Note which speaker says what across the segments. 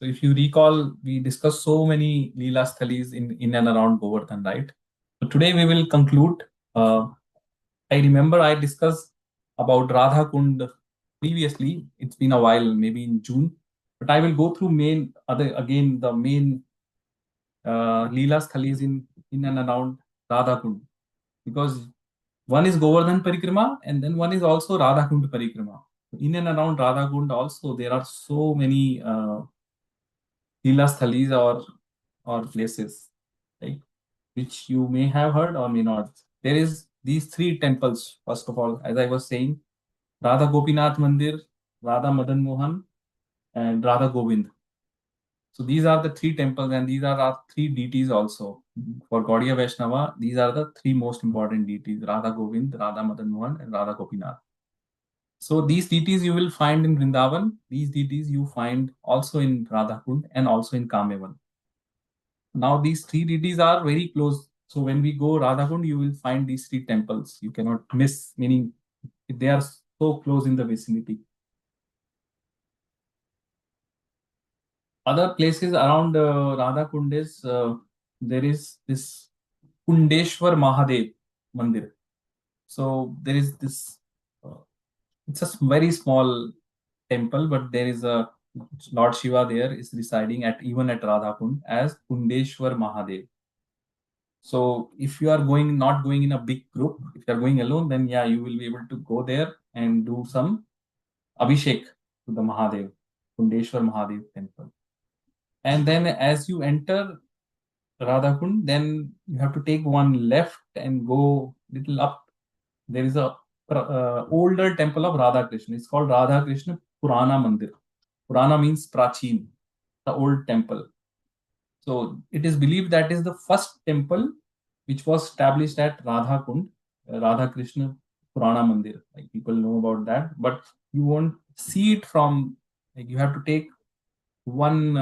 Speaker 1: So if you recall, we discussed so many Leela Sthalis in and around Govardhan, right? So today we will conclude. I remember I discussed about Radha Kund previously. It's been a while, maybe in June. But I will go through the main Leela Sthalis in and around Radha Kund, because one is Govardhan Parikrama and then one is also Radha Kund Parikrama. In and around Radha Kund also there are so many Leela Sthalis or places, right, which you may have heard or may not. There is these three temples, first of all, as I was saying, Radha Gopinath Mandir, Radha Madan Mohan, and Radha Govind. So these are the three temples, and these are our three deities also. For Gaudiya Vaishnava, these are the three most important deities: Radha Govind, Radha Madan Mohan, and Radha Gopinath. So these deities you will find in Vrindavan. These deities you find also in Radha Kund and also in Kamevan. Now these three deities are very close. So when we go Radha Kund, you will find these three temples. You cannot miss, meaning they are so close in the vicinity. Other places around Radha Kund is there is this Kundeshwar Mahadev Mandir. So there is this. It's a very small temple, but there is a Lord Shiva there is residing at even at Radha Kund as Kundeshwar Mahadev. So if you are not going in a big group, if you are going alone, then yeah, you will be able to go there and do some Abhishek to the Mahadev, Kundeshwar Mahadev temple. And then as you enter Radhakund, then you have to take one left and go little up. There is a older temple of Radha Krishna. It's called Radha Krishna Purana Mandir. Purana means Prachin, the old temple. So it is believed that is the first temple which was established at Radha Kund, Radha Krishna Purana Mandir. Like people know about that, but you won't see it from, like, you have to take one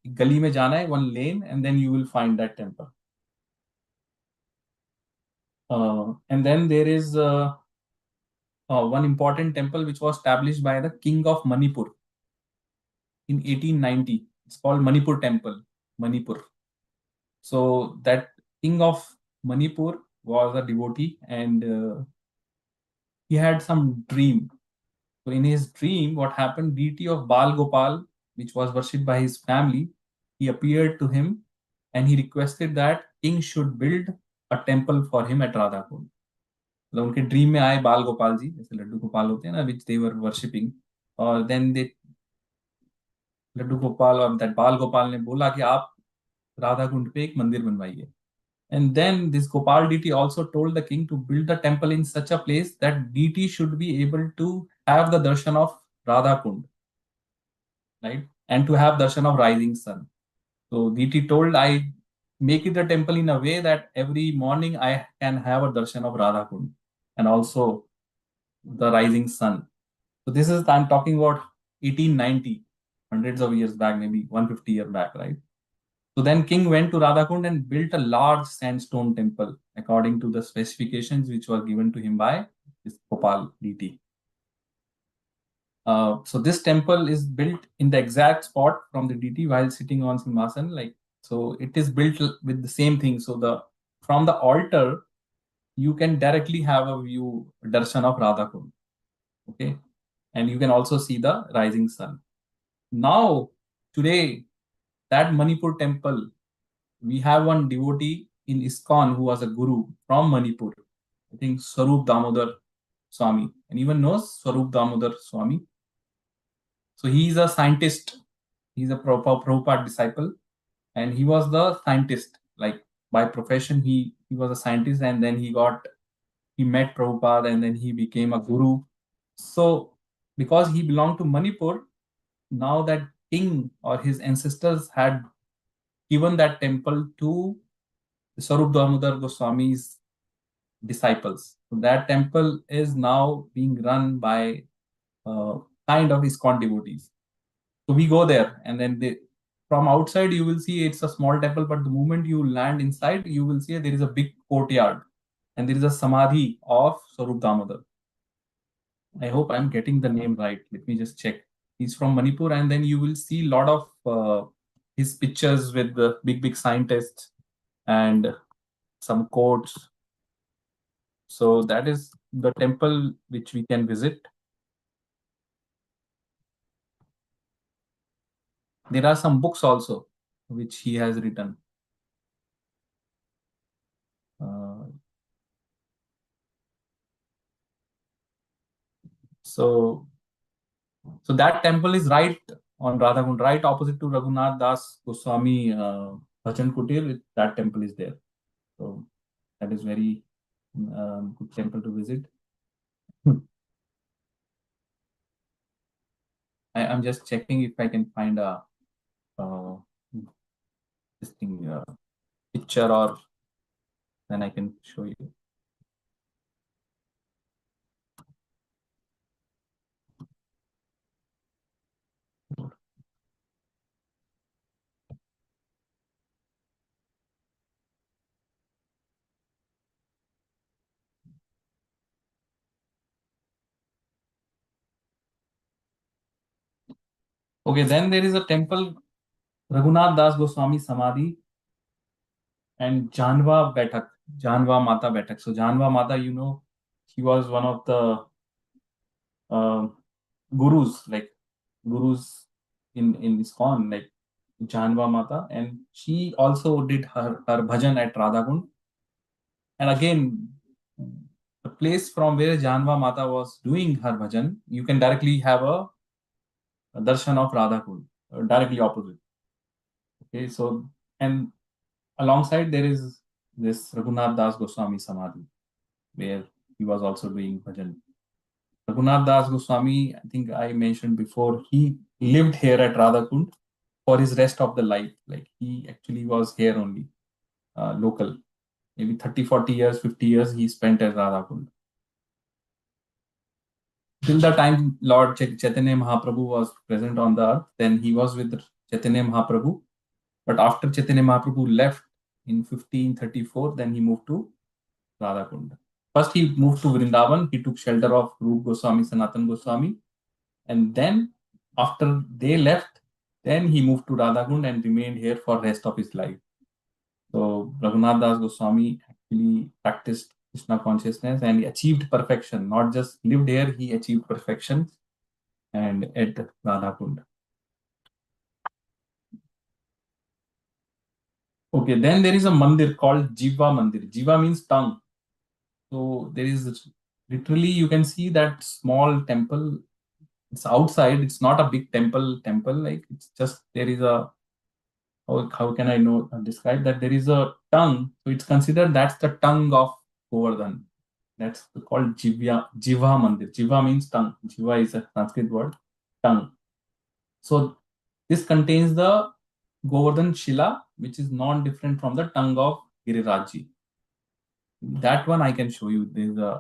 Speaker 1: gali mein jana hai, one lane, and then you will find that temple. And then there is one important temple which was established by the king of Manipur in 1890. It's called Manipur Temple, Manipur. So that king of Manipur was a devotee, and he had some dream. So in his dream, what happened? Deity of Bal Gopal, which was worshipped by his family, he appeared to him, and he requested that king should build a temple for him at Radhakund. मतलब उनके dream में आए बाल गोपाल जी, जैसे लड्डू गोपाल होते हैं ना, which they were worshipping, और then they लड्डू गोपाल और that बाल गोपाल ने बोला कि आप राधा कुंड पे एक मंदिर बनवाइए. And then this Gopal deity also told the king to build the temple in such a place that deity should be able to have the darshan of Radha Kund, right? And to have darshan of rising sun. So deity told, I make it the temple in a way that every morning I can have a darshan of Radha Kund and also the rising sun. So this is, I'm talking about 1890, hundreds of years back, maybe 150 years back, right? So then king went to Radhakund and built a large sandstone temple according to the specifications which were given to him by this Gopal deity. So this temple is built in the exact spot from the deity while sitting on Simhasan. Like, so it is built with the same thing. So from the altar, you can directly have a view, darshan of Radhakund. Okay. And you can also see the rising sun. Now, today, that Manipur temple, we have one devotee in ISKCON who was a guru from Manipur. I think Swarup Damodar Swami. Anyone knows Swarup Damodar Swami? So he is a scientist. He's a Prabhupada disciple. And he was the scientist. Like by profession, he was a scientist, and then he met Prabhupada, and then he became a guru. So because he belonged to Manipur, now that king or his ancestors had given that temple to Swarup Damodar Goswami's disciples. So that temple is now being run by kind of ISKCON devotees. So we go there, and then from outside you will see it's a small temple, but the moment you land inside, you will see there is a big courtyard, and there is a samadhi of Swarup Damodar. I hope I'm getting the name right. Let me just check. He's from Manipur, and then you will see a lot of his pictures with the big scientists and some quotes. So that is the temple which we can visit. There are some books also which he has written. Uh, so so that temple is right on Radhakund, right opposite to Raghunath Das Goswami Bhajan Kutir. That temple is there. So that is very good temple to visit. I'm just checking if I can find a uh, this thing picture, or then I can show you. Okay, then there is a temple, Raghunath Das Goswami Samadhi and Janva Betak, Janva Mata Betak. So Janva Mata, she was one of the uh, gurus, like gurus in ISKCON, like Janva Mata, and she also did her bhajan at Radhakund. And again, the place from where Janva Mata was doing her bhajan, you can directly have a darshan of Radhakund, directly opposite. Okay, so and alongside there is this Raghunath Das Goswami Samadhi, where he was also doing bhajan. Raghunath Das Goswami, I think I mentioned before, he lived here at Radhakund for his rest of the life. Like he actually was here only, local. Maybe 30, 40 years, 50 years he spent at Radhakund. Till the time Lord Chaitanya Mahaprabhu was present on the earth, then he was with Chaitanya Mahaprabhu. But after Chaitanya Mahaprabhu left in 1534, then he moved to Radhakund. First, he moved to Vrindavan. He took shelter of Rup Goswami, Sanatan Goswami. And then, after they left, then he moved to Radhakund and remained here for rest of his life. So, Raghunath Das Goswami actually practiced Krishna consciousness and he achieved perfection. Not just lived here, he achieved perfection and at Radhakund. Okay, then there is a mandir called Jiva Mandir. Jiva means tongue. So there is literally, you can see that small temple. It's outside. It's not a big temple. Like it's just, there is a, how can I know describe that? There is a tongue. So it's considered that's the tongue of Govardhan. That's called Jiva Mandir. Jiva means tongue. Jiva is a Sanskrit word, tongue. So this contains the Govardhan Shila, which is non-different from the tongue of Girirajji. That one I can show you.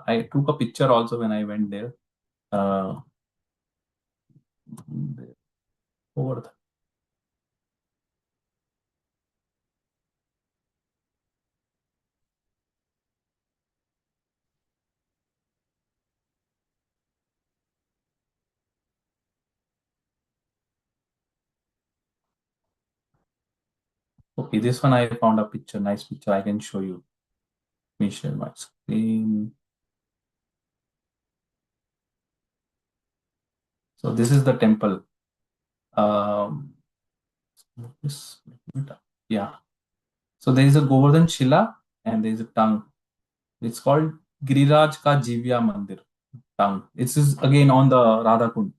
Speaker 1: I took a picture also when I went there. Uh, Govardhan. Okay, this one I found a picture, nice picture. I can show you. Let me share my screen. So this is the temple. Um, this, yeah. So there is a Govardhan Shila and there is a tongue. It's called Giriraj Ka Jivya Mandir. Tongue. This is again on the Radhakund.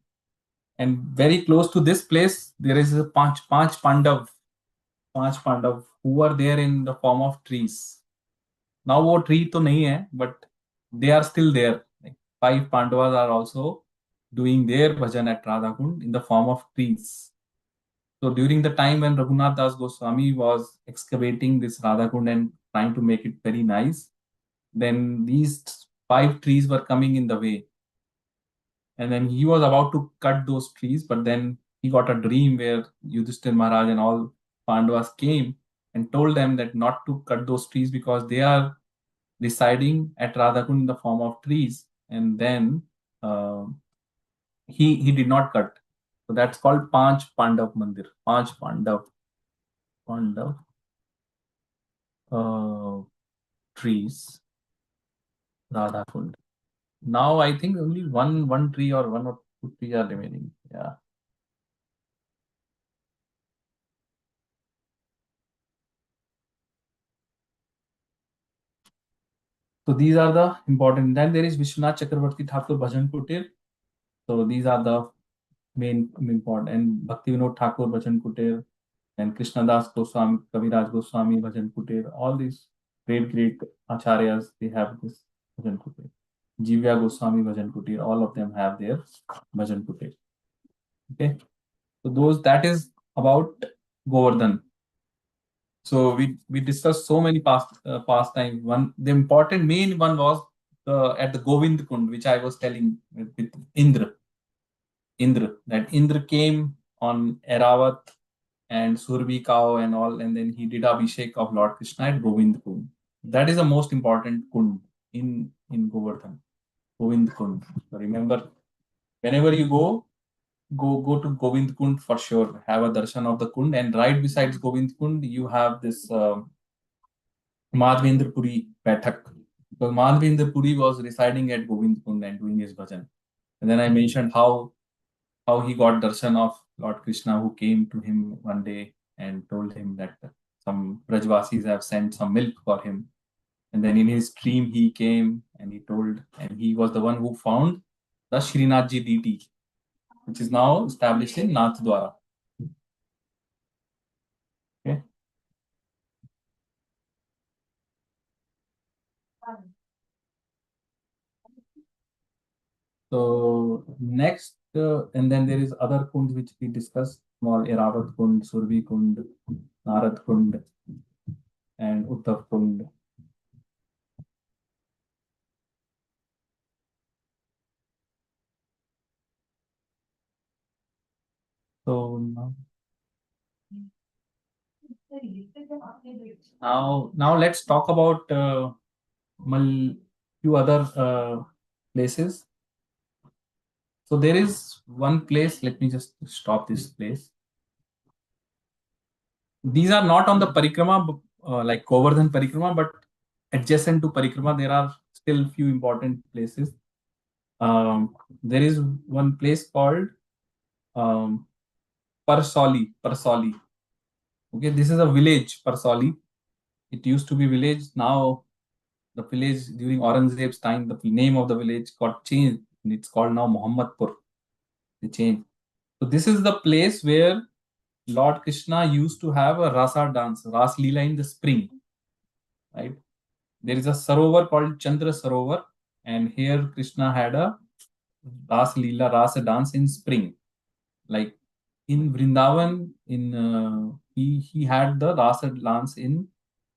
Speaker 1: And very close to this place, there is a पांच Pandav who are there in the form of trees. Now वो tree तो नहीं है, but they are still there. Like, 5 Pandavas are also doing their bhajan at Radhakund in the form of trees. So during the time when Raghunath Das Goswami was excavating this Radhakund and trying to make it very nice, then these 5 trees were coming in the way. And then he was about to cut those trees, but then he got a dream where Yudhishthir Maharaj and all Pandavas came and told them that not to cut those trees because they are residing at Radhakund in the form of trees. And then uh, he did not cut. So that's called Panch Pandav Mandir. Panch Pandav uh, trees, Radha Kund. Now I think only one tree or one or two trees are remaining. Yeah. So these are the important. Then there is Vishwanath Chakravarti Thakur Bhajan Kutir. So these are the main important. And Bhakti Vinod Thakur Bhajan Kutir and Krishnadas Goswami, Kaviraj Goswami Bhajan Kutir. All these great acharyas, they have this Bhajan Kutir. Jivya Goswami Bhajan Kutir, all of them have their Bhajan Kutir. Okay. So those, that is about Govardhan. So we discussed so many pastime. One, the important main one was at the Govind Kund, which I was telling with Indra. That Indra came on Eravat and Surbi cow and all, and then he did Abhishek of Lord Krishna at Govind Kund. That is the most important kund in Govardhan. Govind Kund. So remember, whenever you go to Govind Kund for sure. Have a darshan of the kund, and right besides Govind Kund, you have this Madhavendra Puri Pathak. Because Madhavendra Puri was residing at Govind Kund and doing his bhajan. And then I mentioned how he got darshan of Lord Krishna, who came to him one day and told him that some Brajvasis have sent some milk for him. And then in his dream he came and he told, and he was the one who found the Srinathji deity, which is now established in Nathdwara. Okay. So next, and then there is other kunds which we discussed: small Eravat Kund, Survi Kund, Narad Kund, and Uttav Kund. So now let's talk about few other places. So there is one place. Let me just stop this place. These are not on the Parikrama, like Govardhan Parikrama, but adjacent to Parikrama, there are still few important places. There is one place called um, Parsoli. Okay, this is a village, Parsoli. It used to be village. Now the village during Aurangzeb's time, the name of the village got changed. And it's called now Muhammadpur. They changed. So this is the place where Lord Krishna used to have a rasa dance, Ras Leela in the spring, right? There is a sarovar called Chandra Sarovar, and here Krishna had a Ras Leela, Rasa dance in spring. Like in Vrindavan, he had the Rasa dance in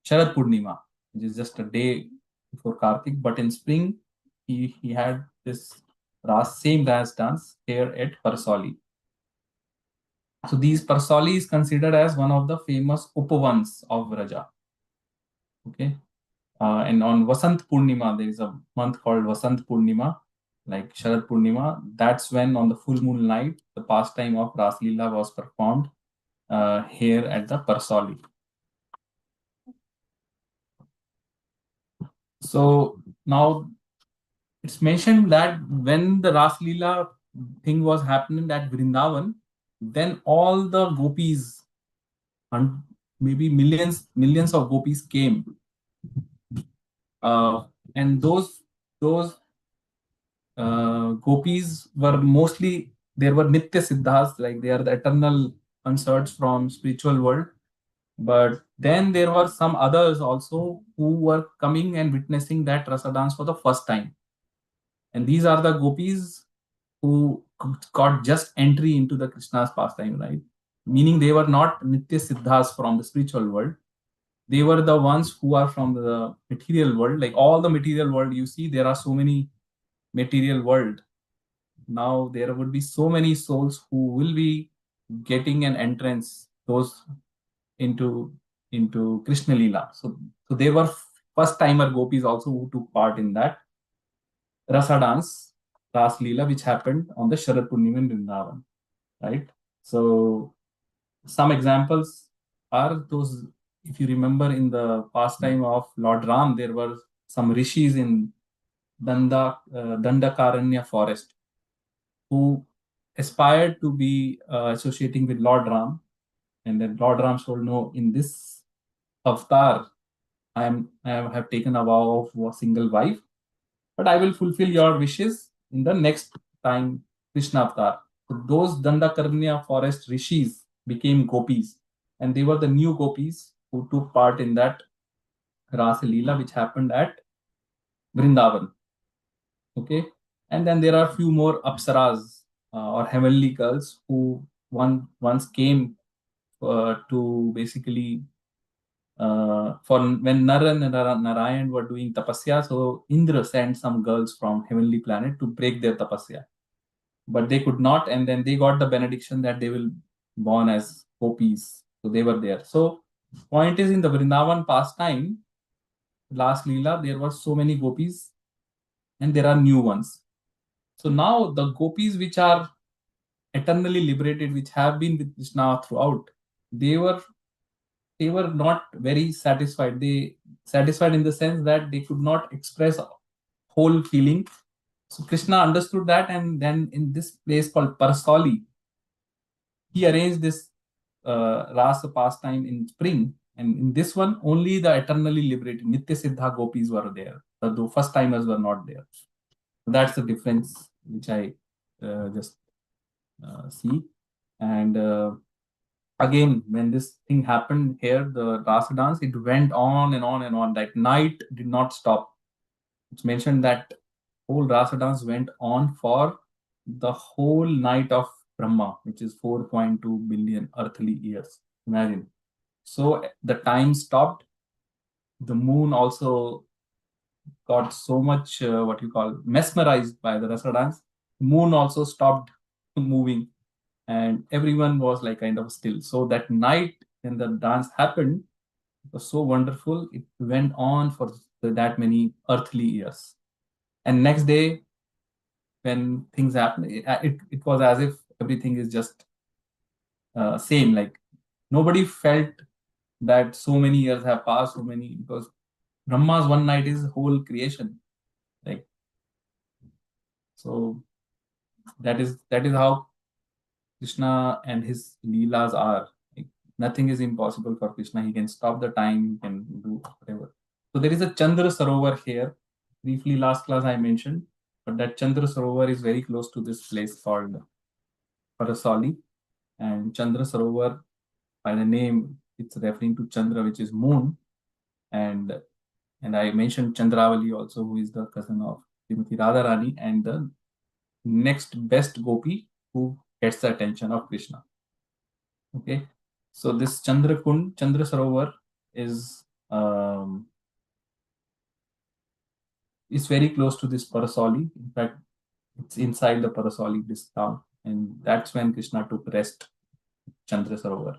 Speaker 1: Sharad Purnima, which is just a day before Kartik. But in spring, he had this same Ras dance here at Parsoli. So these Parsoli is considered as one of the famous Upavans of Vraja. Okay. And on Vasant Purnima, there is a month called Vasant Purnima, like Sharad Purnima. That's when on the full moon night, the pastime of Ras Leela was performed here at the Parsoli. So now it's mentioned that when the Ras Leela thing was happening at Vrindavan, then all the gopis, and maybe millions of gopis came, and those gopis were mostly, there were Nitya Siddhas, like they are the eternal consorts from spiritual world. But then there were some others also who were coming and witnessing that rasa dance for the first time. And these are the gopis who got just entry into the Krishna's pastime, right? Meaning they were not Nitya Siddhas from the spiritual world. They were the ones who are from the material world. Like all the material world you see, there are so many material world. Now there would be so many souls who will be getting an entrance those into Krishna Leela. So there were first timer gopis also who took part in that rasa dance, Ras Leela, which happened on the Sharad Purnima in Vrindavan, right? So some examples are those. If you remember, in the pastime of Lord Ram, there were some rishis in Dandakaranya forest who aspired to be associating with Lord Ram, and then Lord Ram told, "No, in this avatar, I have taken a vow of a single wife, but I will fulfill your wishes in the next time Krishna avatar." So those Dandakaranya forest rishis became gopis, and they were the new gopis who took part in that Rasa Leela, which happened at Vrindavan. Okay, and then there are few more apsaras or heavenly girls who once came to basically for when Nara and Narayan were doing tapasya, so Indra sent some girls from heavenly planet to break their tapasya, but they could not, and then they got the benediction that they will born as gopis, so they were there. So point is, in the Vrindavan pastime, last Leela, there were so many gopis, and there are new ones. So now the gopis which are eternally liberated, which have been with Krishna throughout, they were they were not very satisfied. They satisfied in the sense that they could not express whole feeling. So Krishna understood that, and then in this place called Parsoli, he arranged this rasa pastime in spring. And in this one, only the eternally liberated Nitya Siddha gopis were there. The first timers were not there. So that's the difference which I just see. And again, when this thing happened here, the rasa dance, it went on and on and on. That night did not stop. It's mentioned that whole rasa dance went on for the whole night of Brahma, which is 4.2 billion earthly years. Imagine. So the time stopped. The moon also got so much, what you call, mesmerized by the rasa dance. Moon also stopped moving, and everyone was like kind of still. So that night when the dance happened, it was so wonderful. It went on for that many earthly years. And next day, when things happened, it was as if everything is just same. Like nobody felt that so many years have passed, so many, because Brahma's one night is whole creation. Like, so that is how Krishna and his leelas are. Like, nothing is impossible for Krishna. He can stop the time, he can do whatever. So there is a Chandra Sarovar here. Briefly, last class I mentioned, but that Chandra Sarovar is very close to this place called Parasoli. And Chandra Sarovar, by the name, it's referring to Chandra, which is moon. And I mentioned Chandravali also, who is the cousin of Srimati Radharani, and the next best gopi who gets the attention of Krishna. Okay, so this Chandra Kund, Chandra Sarovar is very close to this Parasoli. In fact, it's inside the Parasoli, this town, and that's when Krishna took rest, Chandra Sarovar.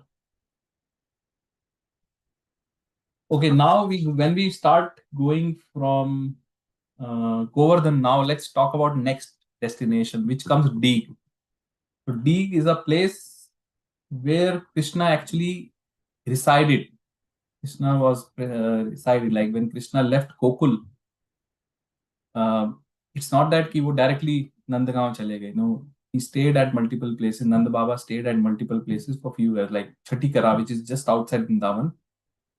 Speaker 1: Okay, now when we start going from Govardhan, now let's talk about next destination, which comes Deeg. So Deeg is a place where Krishna actually resided. Krishna was resided. Like when Krishna left Gokul, uh, it's not that he would directly Nandagaon chale gaye. No, he stayed at multiple places. Nanda Baba stayed at multiple places for few years, like Chatikara, which is just outside Vrindavan.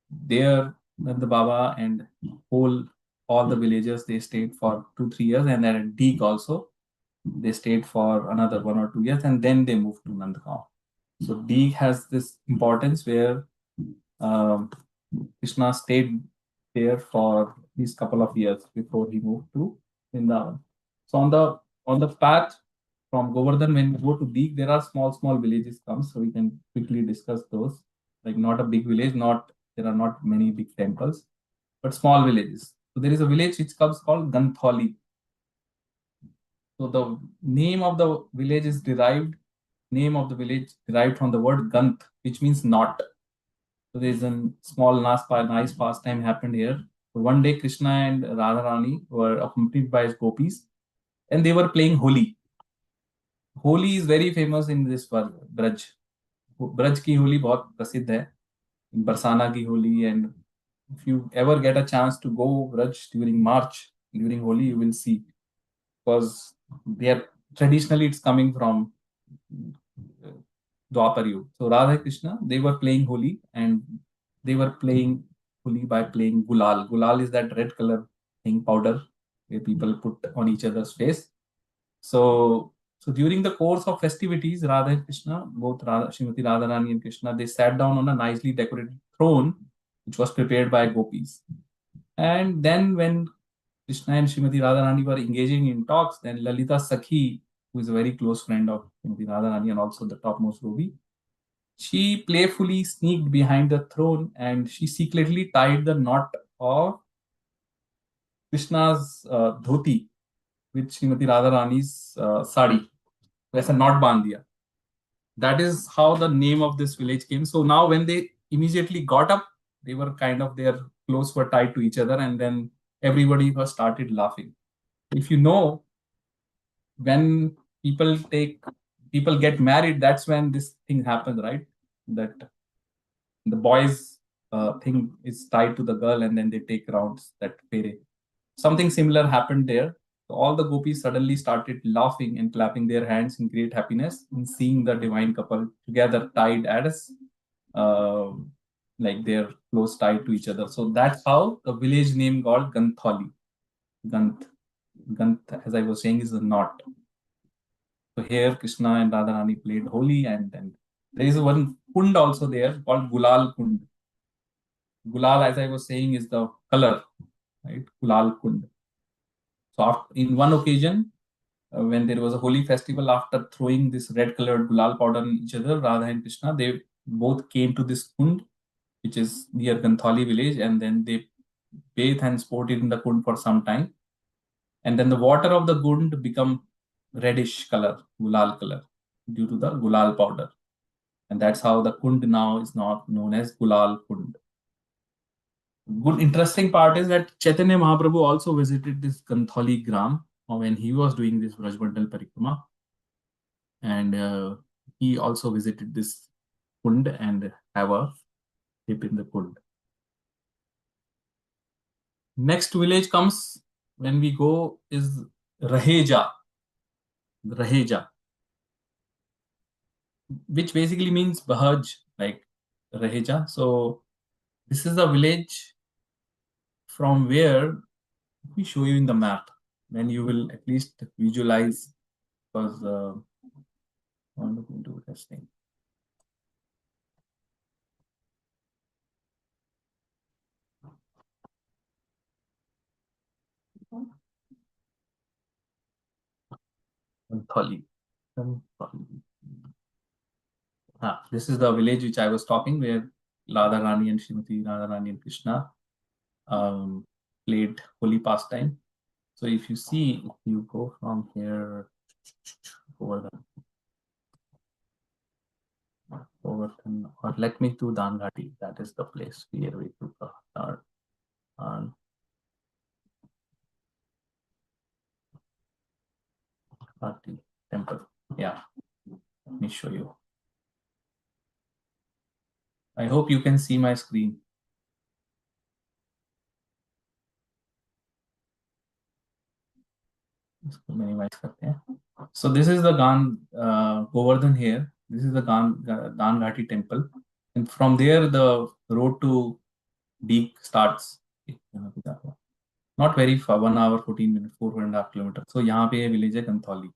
Speaker 1: There, Nanda Baba and whole all the villagers, they stayed for 2-3 years, and then at Deeg also they stayed for another 1 or 2 years, and then they moved to Nandagaon. So Deeg has this importance where um, Krishna stayed there for these couple of years before he moved to Vrindavan. So on the path from Govardhan, when you go to Deeg, there are small villages come, so we can quickly discuss those. Like not a big village, not there are not many big temples, but small villages. So there is a village which comes called Gantholi. So the name of the village is derived from the word Ganth, which means knot. So there's a small nice pastime happened here. So one day Krishna and Radharani were accompanied by his gopis, and they were playing Holi. Holi is very famous in this Braj. Braj की होली बहुत प्रसिद्ध है. बरसाना की Holi. And if you ever get a chance to go Braj during March, during Holi, you will see, because they are traditionally it's coming from Dwapar Yug. So Radha Krishna, they were playing Holi, and they were playing Holi by playing Gulal. Gulal is that red color thing, powder, where people put on each other's face. So during the course of festivities, Radha and Krishna, both Srimati Radharani and Krishna, they sat down on a nicely decorated throne, which was prepared by gopis. And then when Krishna and Srimati Radharani were engaging in talks, then Lalita Sakhi, who is a very close friend of Srimati Radharani and also the topmost gopi, she playfully sneaked behind the throne and she secretly tied the knot of Krishna's dhoti with Srimati Radharani's sari. वैसा knot बांध दिया. That is how the name of this village came. So now when they immediately got up, they were kind of, their clothes were tied to each other, and then everybody was started laughing. If you know, when people get married, that's when this thing happens, right? That the boys thing is tied to the girl, and then they take rounds, that pere. Something similar happened there. So all the gopis suddenly started laughing and clapping their hands in great happiness in seeing the divine couple together, tied as uh, like their clothes tied to each other. So that's how the village name called Gantholi. Ganth, Ganth, as I was saying, is a knot. So here Krishna and Radharani played Holi, and then there is one kund also there called Gulal Kund. Gulal, as I was saying, is the color, right? Gulal Kund. So in one occasion, when there was a holy festival, after throwing this red colored gulal powder on each other, Radha and Krishna, they both came to this kund, which is near Ganthali village, and then they bathed and sported in the kund for some time. And then the water of the kund become reddish color, gulal color, due to the gulal powder. And that's how the kund now is not known as Gulal Kund. Good interesting part is that Chaitanya Mahaprabhu also visited this Ganthali Gram when he was doing this VrajaMandal Parikrama, and he also visited this kund and have a dip in the kund. Next village comes when we go is Raheja. Raheja, which basically means Bahaj, like Raheja. So this is a village from where we show you in the map. Then you will at least visualize, because I want to do this thing. Thali. This is the village which I was talking, where Radha Rani and Srimati Radha Rani and Krishna played holy pastime. So if you see, if you go from here, Govardhan, or let me do Danghati. That is the place where we took our Ghati temple. Yeah, let me show you. I hope you can see my screen. So this is the Govardhan here. This is the Dan Ghati temple, and from there the road to Deek starts. Not very far, 1 hour 14 minutes, 4.5 kilometers. So यहाँ पे village है Gantholi.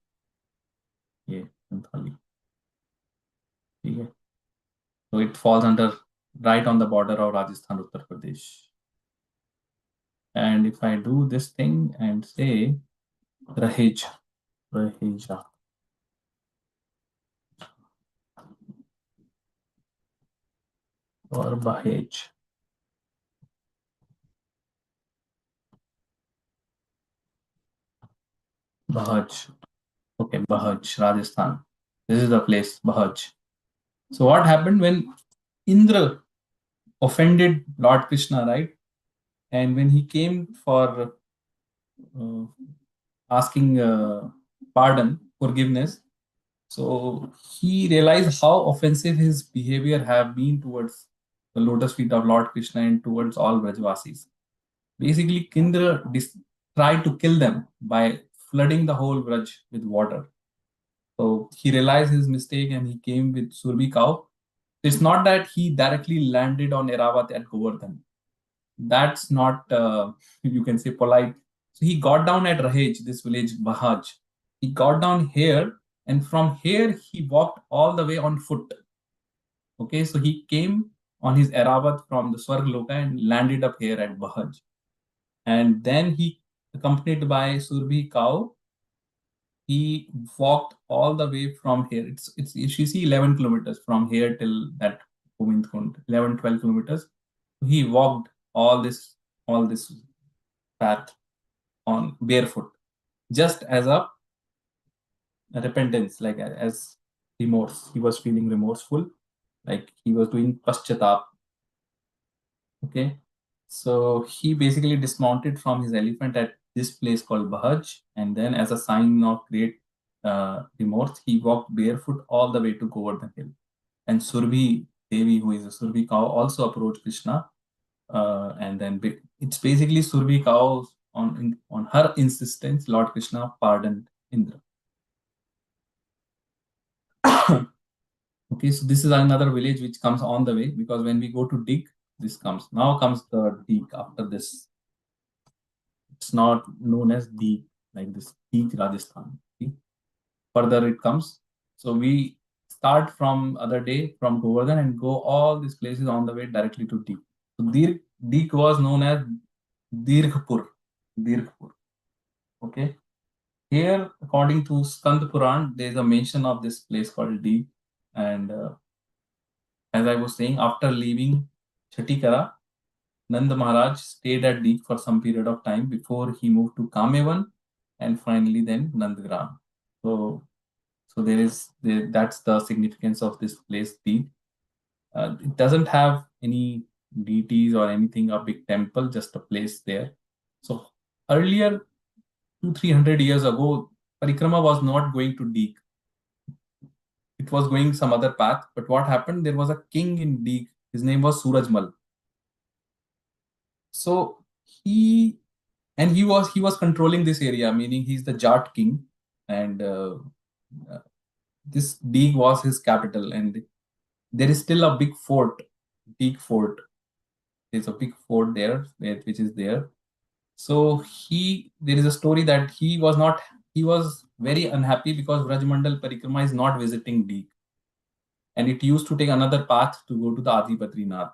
Speaker 1: ये Gantholi. ठीक है. So it falls under right on the border of Rajasthan, Uttar Pradesh. And if I do this thing and say Raheja, Raheja. Or Bahaj. Bahaj. Okay, Bahaj, Rajasthan. This is the place, Bahaj. So what happened when Indra offended Lord Krishna, right? And when he came for asking pardon, forgiveness, So he realized how offensive his behavior have been towards the lotus feet of Lord Krishna and towards all Brajvasis. Basically, Kindra tried to kill them by flooding the whole Braj with water. So he realized his mistake and he came with Surbi cow. It's not that he directly landed on Eravat at Govardhan. That's not, you can say, polite. So he got down at Rahej, this village, Bahaj. He got down here, and from here he walked all the way on foot. Okay, so he came on his Eravat from the Swargloka and landed up here at Bahaj. And then he, accompanied by Surbi cow, he walked all the way from here. It's you see 11 kilometers from here till that Govindkund, 11, 12 kilometers. He walked all this path on barefoot, just as a repentance, like as remorse. He was feeling remorseful, like he was doing paschatap. Okay, so he basically dismounted from his elephant at this place called Bahaj, and then as a sign of great remorse, he walked barefoot all the way to Govardhan Hill. And Surbhi Devi, who is a Surbhi cow, also approached Krishna, and then it's basically Surbhi cow on her insistence, Lord Krishna pardoned Indra. Okay, so this is another village which comes on the way, because when we go to dig, this comes. Now comes the dig after this. It's not known as dig like this, dig Rajasthan. Okay? Further it comes. So we start from other day from Govardhan and go all these places on the way directly to dig. So dig was known as Dirghpur. Dirghpur. Okay. Here, according to Skand Puran, there is a mention of this place called Dig. And as I was saying, after leaving Chatikara, Nand Maharaj stayed at Dig for some period of time before he moved to Kamevan and finally then Nandgram. So that's the significance of this place, Dig. It doesn't have any deities or anything, a big temple, just a place there. So earlier, 200-300 years ago, Parikrama was not going to Dig. It was going some other path. But what happened? There was a king in Dig. His name was Surajmal. So he was controlling this area, meaning he's the Jat king, and uh, this Dig was his capital, and there is still a big fort, Dig Fort. There's a big fort there, which is there. So there is a story that he was very unhappy because VrajaMandal Parikrama is not visiting Dig, and it used to take another path to go to the Adi Badrinath,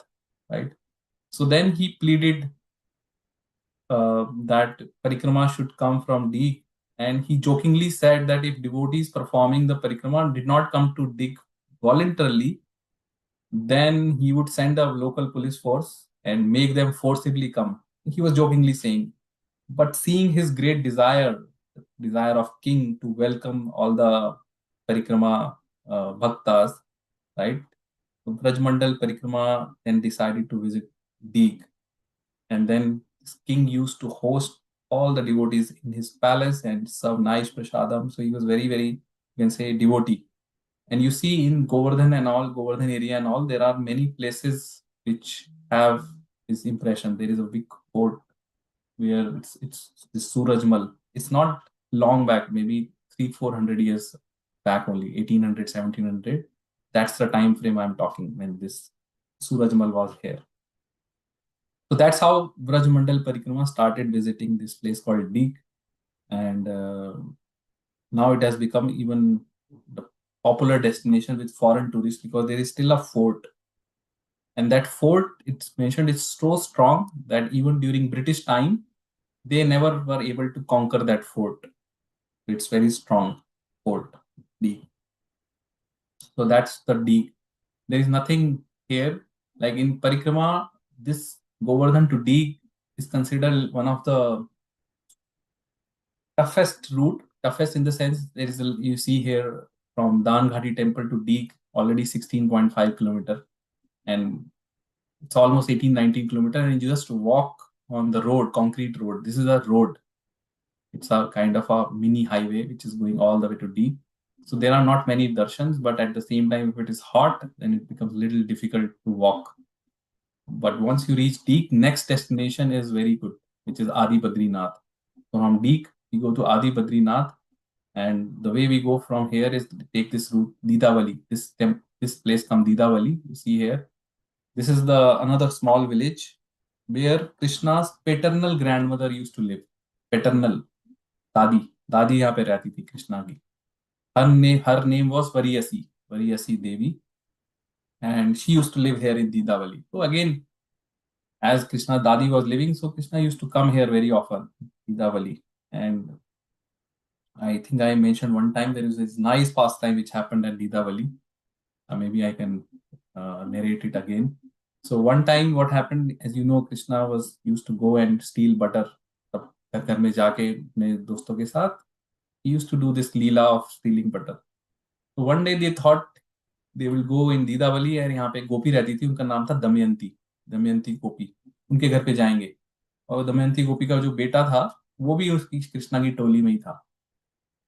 Speaker 1: right? So then he pleaded that Parikrama should come from Dig. And he jokingly said that if devotees performing the Parikrama did not come to Dig voluntarily, then he would send a local police force and make them forcibly come. He was jokingly saying. But seeing his great desire of king to welcome all the Parikrama bhaktas, right? So Brajmandal Parikrama then decided to visit Dig. And then this king used to host all the devotees in his palace and serve nice prasadam. So he was very, very, you can say, devotee. And you see in Govardhan and all, Govardhan area and all, there are many places which have this impression. There is a big fort where it's this Surajmal. It's not long back, maybe 300-400 years back only, 1800, 1700. That's the time frame I'm talking when this Surajmal was here. So that's how Vrajmandal Parikrama started visiting this place called Dig, and now it has become even the popular destination with foreign tourists because there is still a fort, and that fort, it's mentioned, is so strong that even during British time they never were able to conquer that fort. It's very strong fort, Dig. So that's the Dig. There is nothing here like in Parikrama. This Govardhan to Dig is considered one of the toughest route. Toughest in the sense there is you see here from Dan Ghati temple to Dig already 16.5 kilometer, and it's almost 18-19 kilometer, and you just walk on the road, concrete road. This is a road. It's a kind of a mini highway which is going all the way to Dig. So there are not many darshans, but at the same time, if it is hot, then it becomes a little difficult to walk. But once you reach Deek, next destination is very good, which is Adi Badrinath. So from Deek, we go to Adi Badrinath, and the way we go from here is to take this route, Didavali. This place come Didavali. You see here. This is the another small village where Krishna's paternal grandmother used to live. Paternal, दादी दादी यहाँ पे रहती थी कृष्णा की. Her name was Variyasi Devi, and she used to live here in Didavali. So again, as Krishna Dadi was living, so Krishna used to come here very often, Didavali. And I think I mentioned one time there is this nice pastime which happened at Didavali. Maybe I can narrate it again. So one time what happened, as you know, Krishna was used to go and steal butter. तब घर में जाके अपने दोस्तों के साथ he used to do this leela of stealing butter. So one day they thought they will go in Didavali, और यहाँ पे गोपी रहती थी, उनका नाम था दमयंती. दमयंती गोपी, उनके घर पे जाएंगे. और दमयंती गोपी का जो बेटा था वो भी उसकी कृष्णा की टोली में ही था.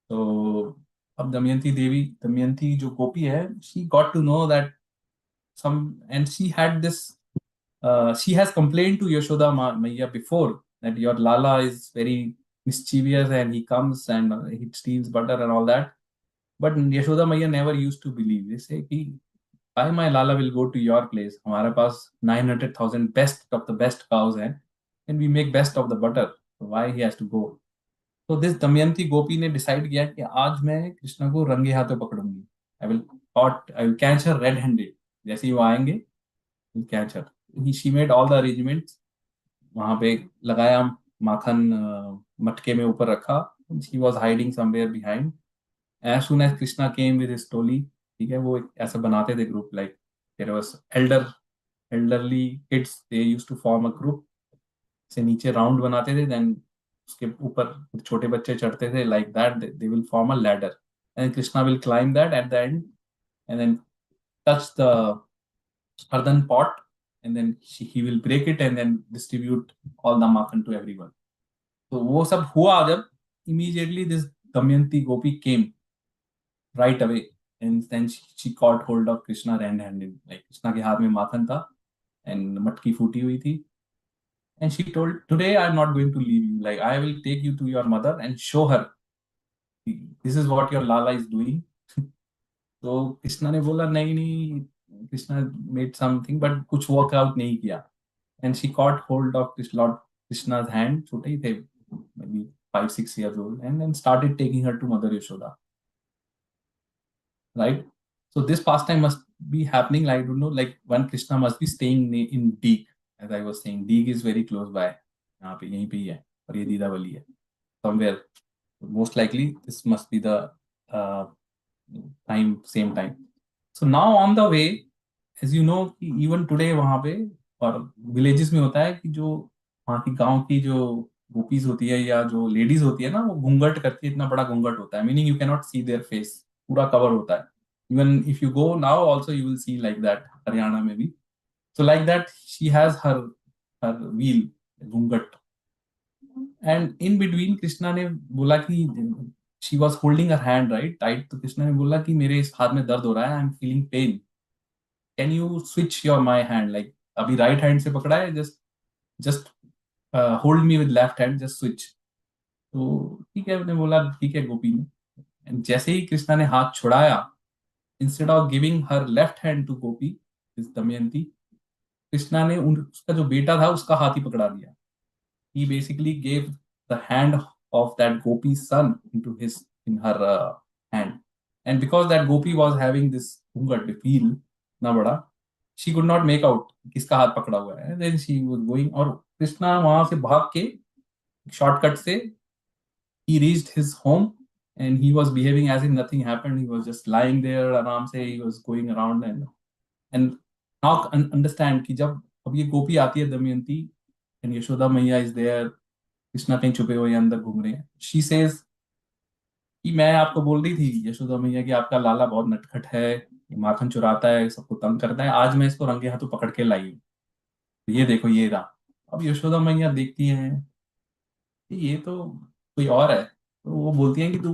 Speaker 1: तो अब दमयंती जो गोपी है, she got to know that and she had this, she has complained to Yashoda Maiya before that your Lala is very mischievous and he comes and he steals butter and all that. But Yashoda Maiya never used to believe. They say, कि, why my Lala will go to your place? हमारे पास 900,000 best of the best cows हैं, and we make best of the butter. So why he has to go? तो this Damayanti गोपी ने decide किया कि आज मैं कृष्णा को रंगे हाथों पकड़ूंगी. I will catch her red handed. जैसे ही वो आएंगे, will catch her. She made all the arrangements. वहां पे लगाया माखन, मटके में ऊपर रखा. She was hiding somewhere behind. As soon as Krishna came with his टोली, ठीक है, वो ऐसा बनाते थे group. Like there was elderly kids, they used to form a group. से नीचे राउंड बनाते थे, देन उसके ऊपर छोटे बच्चे चढ़ते थे. Like that they will form a ladder, and Krishna will climb that at the end, and then touch the earthen pot, and then he will break it and then distribute all the makhan to everyone. तो वो सब हुआ जब immediately this Damayanti gopi came right away, and then she caught hold of Krishna hand-handed. Like Krishna के हाथ में माखन था and मटकी फूटी हुई थी. And she told, today I'm not going to leave you. Like I will take you to your mother and show her this is what your Lala is doing. तो कृष्णा ने बोला नहीं नहीं. कृष्णा मेड समथिंग बट कुछ workout नहीं किया. And she cot hold of Krishna's hand. छोटे ही थे, maybe 5-6 years old, and then started taking her to Mother Yashoda. Right? So this pastime must be happening, like, I don't know, like when Krishna must be staying in Deeg. As I was saying, Deeg is very close by. यहाँ पे यहीं पे ही है, और ये दीदावली है somewhere. Most likely this must be the uh, same time. So now on the way, as you know, even today वहाँ पे और विलेजेस में होता है कि जो वहाँ की गांव की जो गोपीज होती है या जो लेडीज होती है ना, वो घूंघट करती है. इतना बड़ा घूंघट होता है, meaning you can not see their face, पूरा कवर होता है. Even if you go now also you will see like that, Haryana में भी. So like that she has her her veil, घूंघट. एंड इन बिटवीन कृष्णा ने बोला कि she was holding her hand right tight. तो कृष्णा ने बोला कि मेरे इस हाथ में दर्द हो रहा है, I am feeling pen, can you switch your my hand. Like अभी राइट हैंड से पकड़ा है, just just hold me with left hand, just switch. तो ठीक है, उसने बोला ठीक है गोपी ने. And जैसे ही कृष्णा ने हाथ छुड़ाया, instead of giving her left hand to Gopi is Damayanti, Krishna ने उसका जो बेटा था उसका हाथ ही पकड़ा दिया. He basically gave the hand of that gopi's son in her hand. And because that gopi was having this घूंघट feel ना बड़ा, she could not make out किसका हाथ पकड़ा हुआ है. Then she was going, और कृष्णा वहां से भाग के शॉर्टकट से he reached his home, and he was behaving as if nothing happened. He was just lying there आराम से. He was going around, and now understand कि जब अब ये गोपी आती है दमयंती, and यशोदा मैया is there, कृष्णा कहीं छुपे हुए अंदर घूम रहे हैं. शी सेज कि मैं आपको बोल रही थी यशोदा मैया कि आपका लाला बहुत नटखट है, ये माखन चुराता है, सबको तंग करता है, आज मैं इसको रंगे हाथों पकड़ के लाई हूँ. तो ये देखो ये रहा. अब यशोदा मैया देखती हैं कि ये तो कोई और है. तो वो बोलती हैं कि तू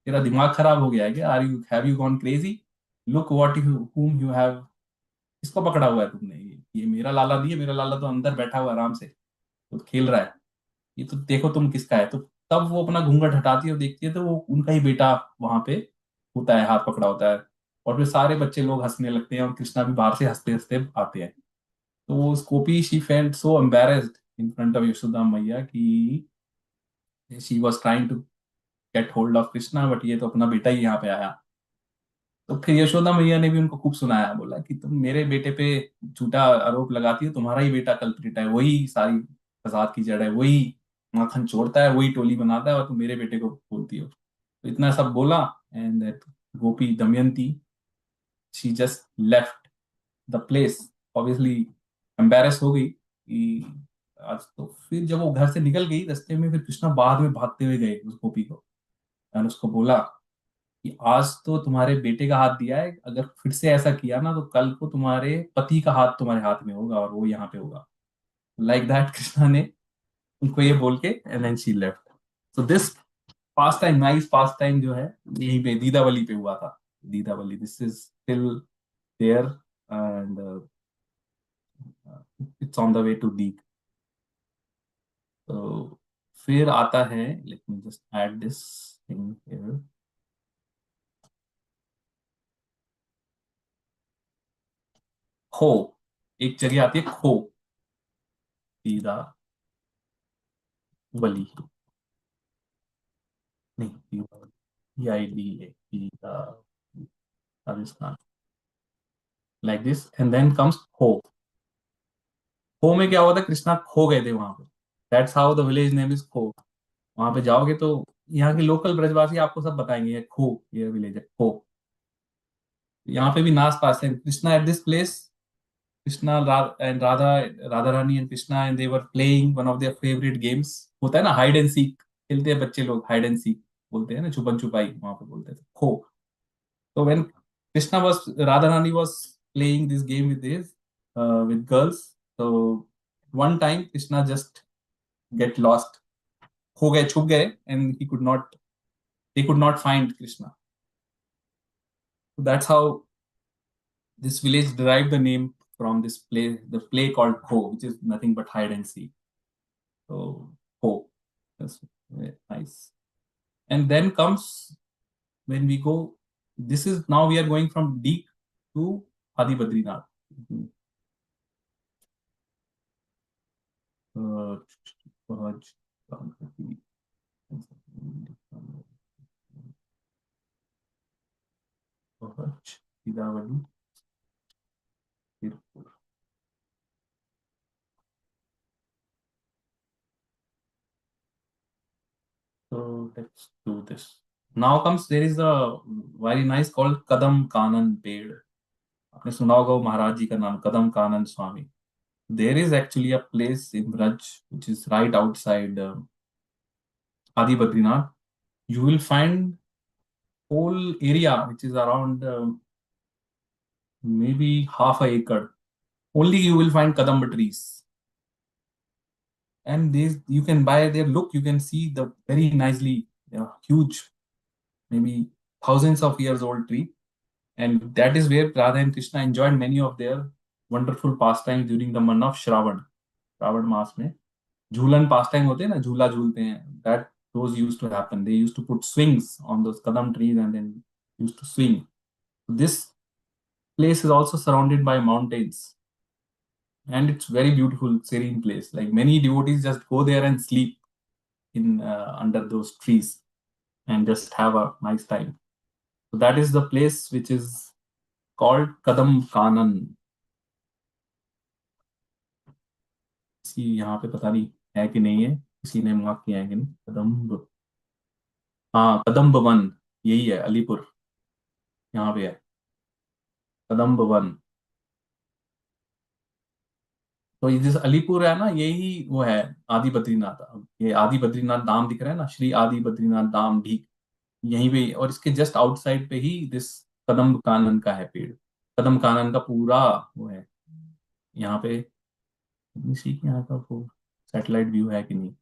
Speaker 1: तेरा दिमाग खराब हो गया है क्या? Are you have you gone crazy? Look what you whom you have, किसको पकड़ा हुआ है तुमने? ये मेरा लाला नहीं है, मेरा लाला तो अंदर बैठा हुआ आराम से तो खेल रहा है। ये तो देखो तुम किसका है। तो तब वो अपना घूंघट हटाती है और देखती है, तो वो उनका ही बेटा वहां पे होता है, हाथ पकड़ा होता है। और फिर सारे बच्चे लोग हंसने लगते हैं और कृष्णा भी बाहर से हंसते हंसते आते हैं। तो वो स्कोपी she felt so embarrassed in front of Yashoda मैया कि she was trying to get hold of Krishna, but ये तो अपना बेटा ही यहाँ पे आया। तो फिर यशोदा मैया ने भी उनको खूब सुनाया, बोला कि तुम मेरे बेटे पे झूठा आरोप लगाती हो, तुम्हारा ही बेटा कल्प्रिट है, वही सारी फसाद की जड़ है, वही माखन चोरता है, वही टोली बनाता है, और तुम मेरे बेटे को बोलती हो। तो इतना सब बोला, and that Gopi Damayanti, she just left the place, obviously embarrass हो गई कि आज तो। फिर जब वो घर से निकल गई रास्ते में, फिर कृष्णा बाद में भागते हुए गए उस गोपी को, और उसको बोला कि आज तो तुम्हारे बेटे का हाथ दिया है, अगर फिर से ऐसा किया ना तो कल को तुम्हारे पति का हाथ तुम्हारे हाथ में होगा और वो यहाँ पे होगा। लाइक दैट कृष्णा ने उनको ये बोल के, and then she left. So this pastime, nice pastime जो है, यहीं पे दीदावली पे हुआ था। Didawali, this is still there, and it's on the way to दी। तो फिर आता है, let me just add this thing here. खो, एक जगह आती है खो, दीदावली, नहीं दीदावली, DIDA, दीदा, Rajasthan, like this, and then comes kho. खो में क्या हुआ था, कृष्णा खो गए थे वहां पे, that's how the village name is खो। वहां पे जाओगे तो यहाँ के लोकल ब्रजवासी आपको सब बताएंगे ये खो, ये विलेज है खो। यहाँ पे भी नाच पास है, Krishna at this place, Krishna and Radha, Radha Rani and Krishna, and they were playing one of their favourite games, होता है ना हाइड एंड सीक, खेलते हैं बच्चे लोग, हाइड एंड सीक बोलते हैं ना, छुपन छुपाई वहां पे बोलते थे खो। So when Krishna was, Radharani was playing this game with girls. So one time Krishna just get lost, खो गए, छुप गए, and he could not, they could not find Krishna. So that's how this village derived the name from this play, the play called Kho, which is nothing but hide and seek. So Kho, that's very nice. And then comes when we go. This is now we are going from Deek to Adi Badrinath. Uh, Raj, Raj, Idavali, Tirupur. So let's do this. Now comes, there is a very nice called Kadam Kanan Ped. आपने सुना होगा वो महाराज जी का नाम कदम कानन स्वामी। There is actually a place in Braj which is right outside Adi Badrinath. You will find whole area which is around maybe half a acre. Only you will find kadamba trees, and these you can buy their look. You can see the very nicely huge, maybe thousands of years old tree, and that is where Radha and Krishna enjoyed many of their wonderful pastimes during the month of Shravan. Shravan मास में झूलन पास time होते हैं ना, झूला झूलते हैं, that those used to happen. They used to put swings on those kadam trees and then used to swing. This place is also surrounded by mountains, and it's very beautiful, serene place. Like many devotees just go there and sleep in under those trees and just have a nice time. So that is the place which is called Kadam Kanan. इसी यहाँ पे पता नहीं है कि नहीं है, किसी ने मार्क किया है कि नहीं, कदम्ब, हाँ कदम्ब वन, यही है अलीपुर, यहाँ पे है कदम्ब वन। तो ये जिस अलीपुर है ना, यही वो है आदि बद्रीनाथ। अब ये आदि बद्रीनाथ धाम दिख रहा है ना, श्री आदि बद्रीनाथ धाम ढीक, यहीं पे, और इसके जस्ट आउटसाइड पे ही दिस कदम कानन का है पेड़। कदम कानन का पूरा वो है यहाँ पे। इसी के यहाँ का वो सैटेलाइट व्यू है कि नहीं।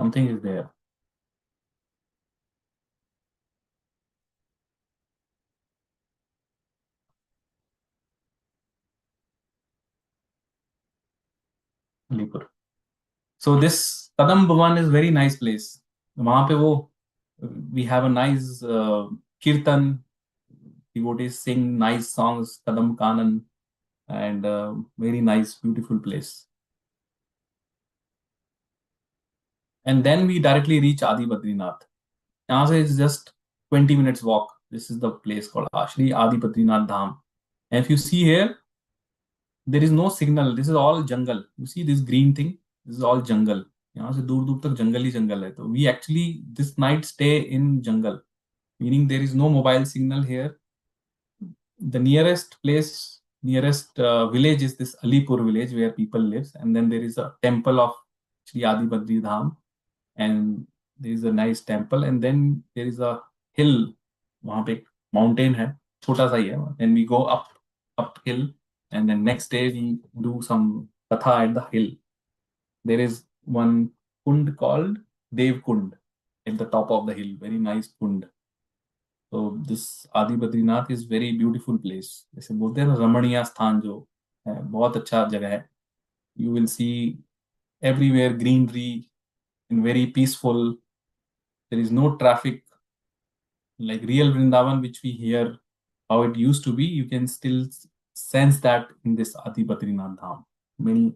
Speaker 1: Something is there. Alipur. So this Kadam Bhavan is very nice place. वहाँ पे वो we have a nice kirtan. Devotees sing nice songs, Kadam Kanan, and very nice, beautiful place. And then we directly reach Adi Badrinath. यहाँ से is just 20 minutes walk. This is the place called Ashri Adi Badrinath Dham. And if you see here, there is no signal. This is all jungle. You see this green thing? This is all jungle. यहाँ से दूर दूर तक जंगल ही जंगल है. तो we actually this night stay in jungle, meaning there is no mobile signal here. The nearest place, nearest village is this Alipur village where people lives, and then there is a temple of Shri Adi Badri Dham, and there is a nice temple, and then there is a hill. वहाँ पे एक mountain है, छोटा सा ही है. Then we go up hill, and then next day we do some katha at the hill. There is one kund called Dev Kund at the top of the hill. Very nice kund. तो this आदि Badrinath is very beautiful place. जैसे बोलते हैं ना रमणीय स्थान जो है, बहुत अच्छा जगह है. You will see everywhere greenery and very peaceful. There is no traffic like real Vrindavan, which we hear how it used to be. You can still sense that in this Adi Badrinath Dham. Many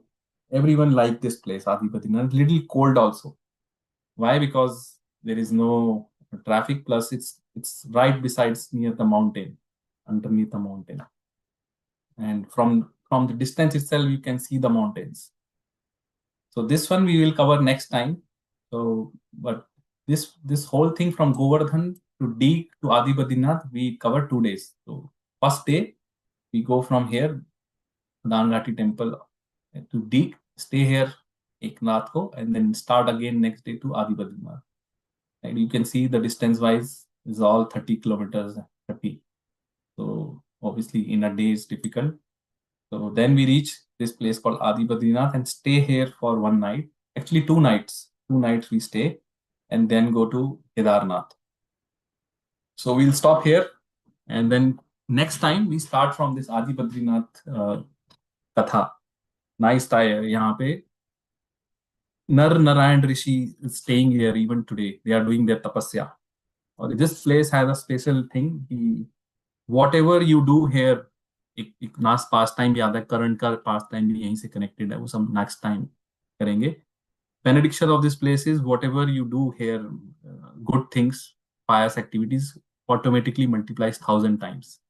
Speaker 1: everyone like this place, Adi Badrinath. Little cold also. Why? Because there is no traffic. Plus, it's right besides near the mountain, underneath the mountain, and from the distance itself, you can see the mountains. So this one we will cover next time. So, but this whole thing from Govardhan to D to Adi Badrinath, we cover 2 days. So first day we go from here, Dangati temple to D, stay here एक रात को, and then start again next day to Adi Badrinath. And you can see the distance wise is all 30 kilometers, 30. So obviously in a day is difficult. So then we reach this place called Adi Badrinath and stay here for one night. Actually 2 nights. 2 nights we stay and then go to Kedarnath. So we'll stop here and then next time we start from this Adi Badrinath Katha. Nice tie यहाँ पे. Nar Narayan Rishi is staying here even today. They are doing their tapasya. Or this place has a special thing. Whatever you do here, एक नास्ट पास time भी आता है, current का पास time भी यहीं से कनेक्टेड है, वो सब नेक्स्ट टाइम करेंगे. Benediction of this place is whatever you do here, good things, pious activities, automatically multiplies 1,000 times.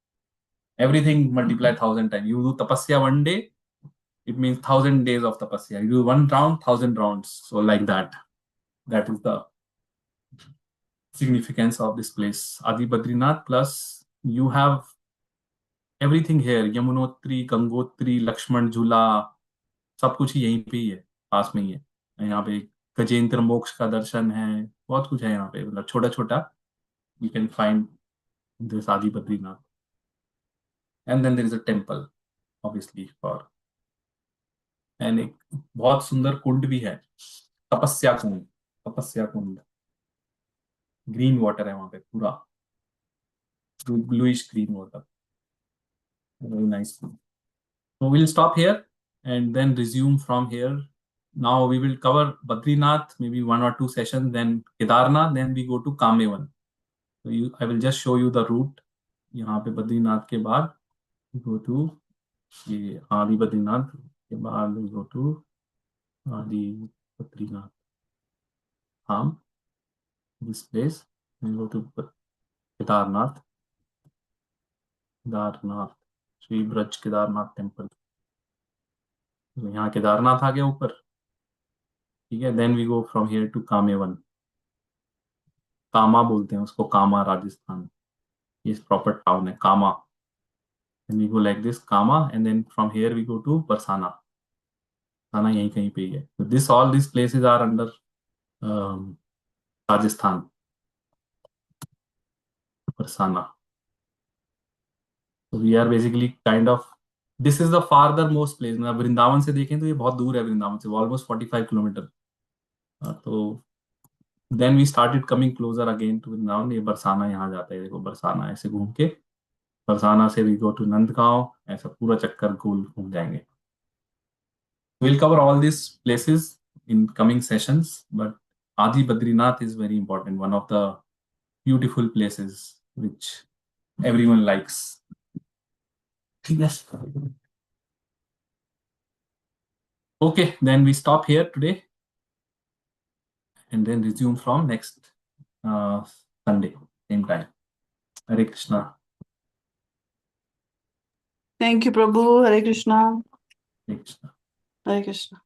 Speaker 1: Everything multiply 1,000 times. You do tapasya one day, it means 1,000 days of tapasya. You do one round, 1,000 rounds. So like that. That is the significance of this place. Adi Badrinath plus you have everything here. Yamunotri, Gangotri, Lakshman Jhula, सब कुछ यहीं पे ही है, पास में ही है. यहाँ पे गजेंद्र मोक्ष का दर्शन है, बहुत कुछ है यहाँ पे, मतलब छोटा छोटा. You can find this Adi Badrinath. And then there is a temple, obviously for. And एक बहुत सुंदर कुंड भी है, तपस्या कुंड. तपस्या कुंड, ग्रीन वाटर है वहां पे पूरा, bluish green water. Very nice. So we'll stop here and then resume from here. Now we will cover Badrinath, maybe 1 or 2 sessions, then Kedarnath, then we go to Kamevan. So I will just show you the route. यहाँ पे बद्रीनाथ के बाद go to ये आदि बद्रीनाथ के बाद we go to Adi Badrinath Dham, this place, and go to Kedarnath. Kedarnath, Shri Braj Kedarnath temple. तो यहाँ केदारनाथ आ गया ऊपर, ठीक है. Then we go from here to Kamavan. Kama बोलते हैं उसको, कामा राजस्थान. ये प्रॉपर टाउन है Kama. Then we go like this Kama and then from here we go to Barsana. Barsana यहीं कहीं पे ही है. तो this all this places are under Rajasthan. Barsana. So we are basically kind of, this is the farther most place. मतलब वृंदावन से देखें तो ये बहुत दूर है, वृंदावन से ऑलमोस्ट 45 किलोमीटर. तो Then we started coming closer again to Vrindavan. ये बरसाना यहाँ जाता है, देखो बरसाना ऐसे घूम के, बरसाना से we go to नंदगांव, ऐसा पूरा चक्कर गोल घूम जाएंगे. We'll cover all these places in coming sessions, but Adi Badrinath is very important, one of the beautiful places which everyone likes. Yes. Okay, then we stop here today and then resume from next Sunday, same time. Hare Krishna.
Speaker 2: Thank you, Prabhu. Hare Krishna.
Speaker 1: Hare Krishna.
Speaker 2: Hare Krishna.